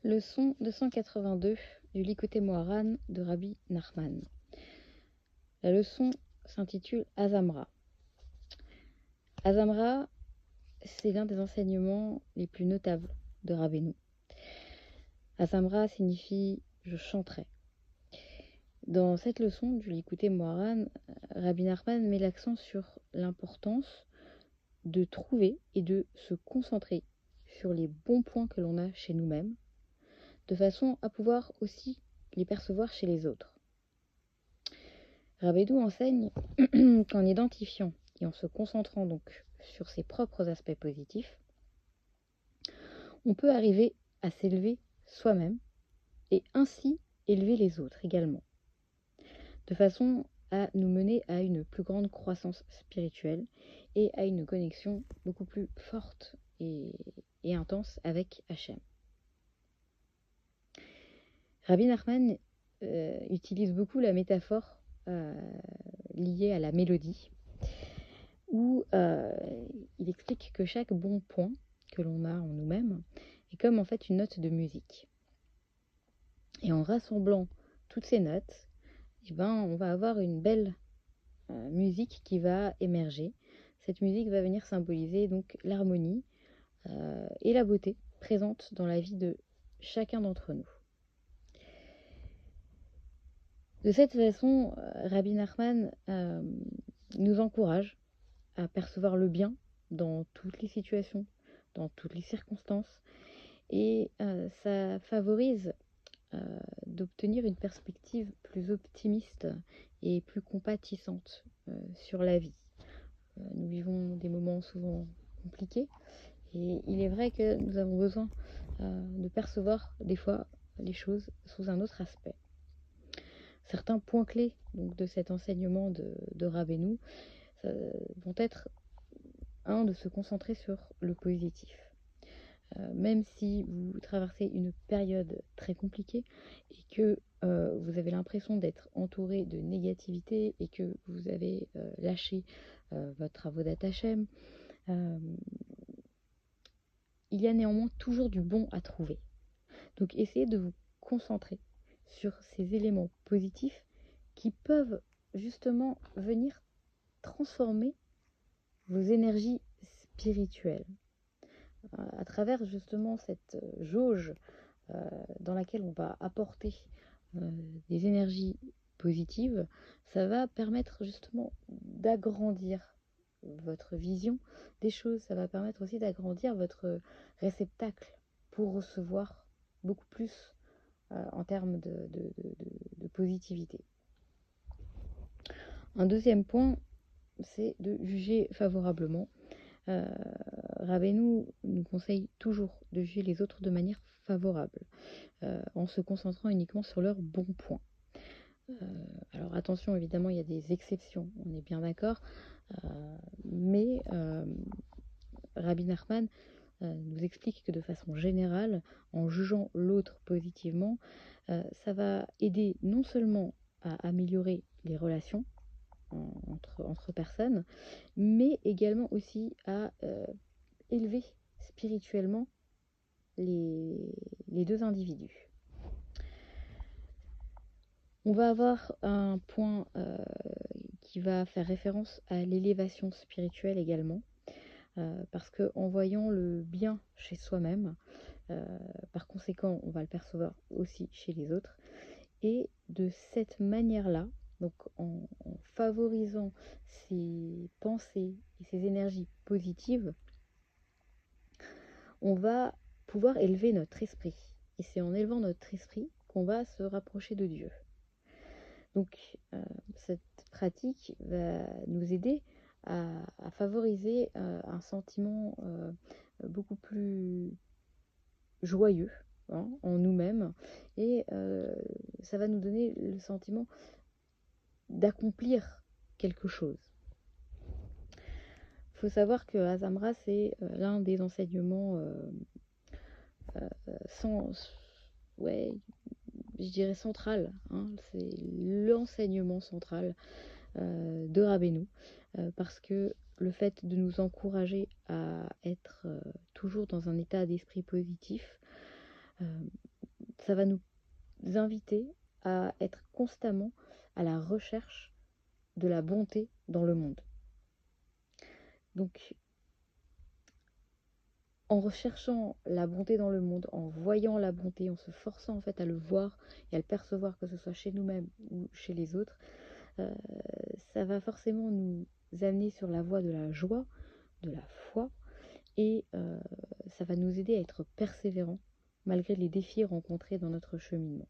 Leçon 282 du Likutei Moharan de Rabbi Nachman. La leçon s'intitule Azamra. Azamra, c'est l'un des enseignements les plus notables de Rabbeinu. Azamra signifie « je chanterai ». Dans cette leçon du Likutei Moharan, Rabbi Nachman met l'accent sur l'importance de trouver et de se concentrer sur les bons points que l'on a chez nous-mêmes, de façon à pouvoir aussi les percevoir chez les autres. Rabbeinu enseigne qu'en identifiant et en se concentrant donc sur ses propres aspects positifs, on peut arriver à s'élever soi-même et ainsi élever les autres également, de façon à nous mener à une plus grande croissance spirituelle et à une connexion beaucoup plus forte et intense avec Hachem. Rabbi Nachman utilise beaucoup la métaphore liée à la mélodie, où il explique que chaque bon point que l'on a en nous-mêmes est comme en fait une note de musique. Et en rassemblant toutes ces notes, on va avoir une belle musique qui va émerger. Cette musique va venir symboliser donc l'harmonie et la beauté présente dans la vie de chacun d'entre nous. De cette façon, Rabbi Nachman nous encourage à percevoir le bien dans toutes les situations, dans toutes les circonstances, et ça favorise d'obtenir une perspective plus optimiste et plus compatissante sur la vie. Nous vivons des moments souvent compliqués, et il est vrai que nous avons besoin de percevoir des fois les choses sous un autre aspect. Certains points clés donc, de cet enseignement de Rabbeinu vont être de se concentrer sur le positif. Même si vous traversez une période très compliquée et que vous avez l'impression d'être entouré de négativité et que vous avez lâché votre avodat Hashem, il y a néanmoins toujours du bon à trouver. Donc essayez de vous concentrer sur ces éléments positifs qui peuvent justement venir transformer vos énergies spirituelles. À travers justement cette jauge dans laquelle on va apporter des énergies positives, ça va permettre justement d'agrandir votre vision des choses, ça va permettre aussi d'agrandir votre réceptacle pour recevoir beaucoup plus en termes de positivité. Un deuxième point, c'est de juger favorablement. Rabbeinu nous conseille toujours de juger les autres de manière favorable, en se concentrant uniquement sur leurs bons points. Alors attention, évidemment, il y a des exceptions, on est bien d'accord, mais Rabbi Nachman nous explique que de façon générale, en jugeant l'autre positivement, ça va aider non seulement à améliorer les relations entre personnes, mais également aussi à élever spirituellement les deux individus. On va avoir un point qui va faire référence à l'élévation spirituelle également, parce qu'en voyant le bien chez soi-même, par conséquent, on va le percevoir aussi chez les autres. Et de cette manière-là, donc en favorisant ces pensées et ces énergies positives, on va pouvoir élever notre esprit. Et c'est en élevant notre esprit qu'on va se rapprocher de Dieu. Donc cette pratique va nous aider à favoriser un sentiment beaucoup plus joyeux en nous-mêmes, et ça va nous donner le sentiment d'accomplir quelque chose. Il faut savoir que Azamra, c'est l'un des enseignements je dirais central, c'est l'enseignement central de Rabbeinu, parce que le fait de nous encourager à être toujours dans un état d'esprit positif ça va nous inviter à être constamment à la recherche de la bonté dans le monde. Donc, en recherchant la bonté dans le monde, en voyant la bonté, en se forçant en fait à le voir et à le percevoir, que ce soit chez nous-mêmes ou chez les autres, euh, ça va forcément nous amener sur la voie de la joie, de la foi, et ça va nous aider à être persévérants malgré les défis rencontrés dans notre cheminement.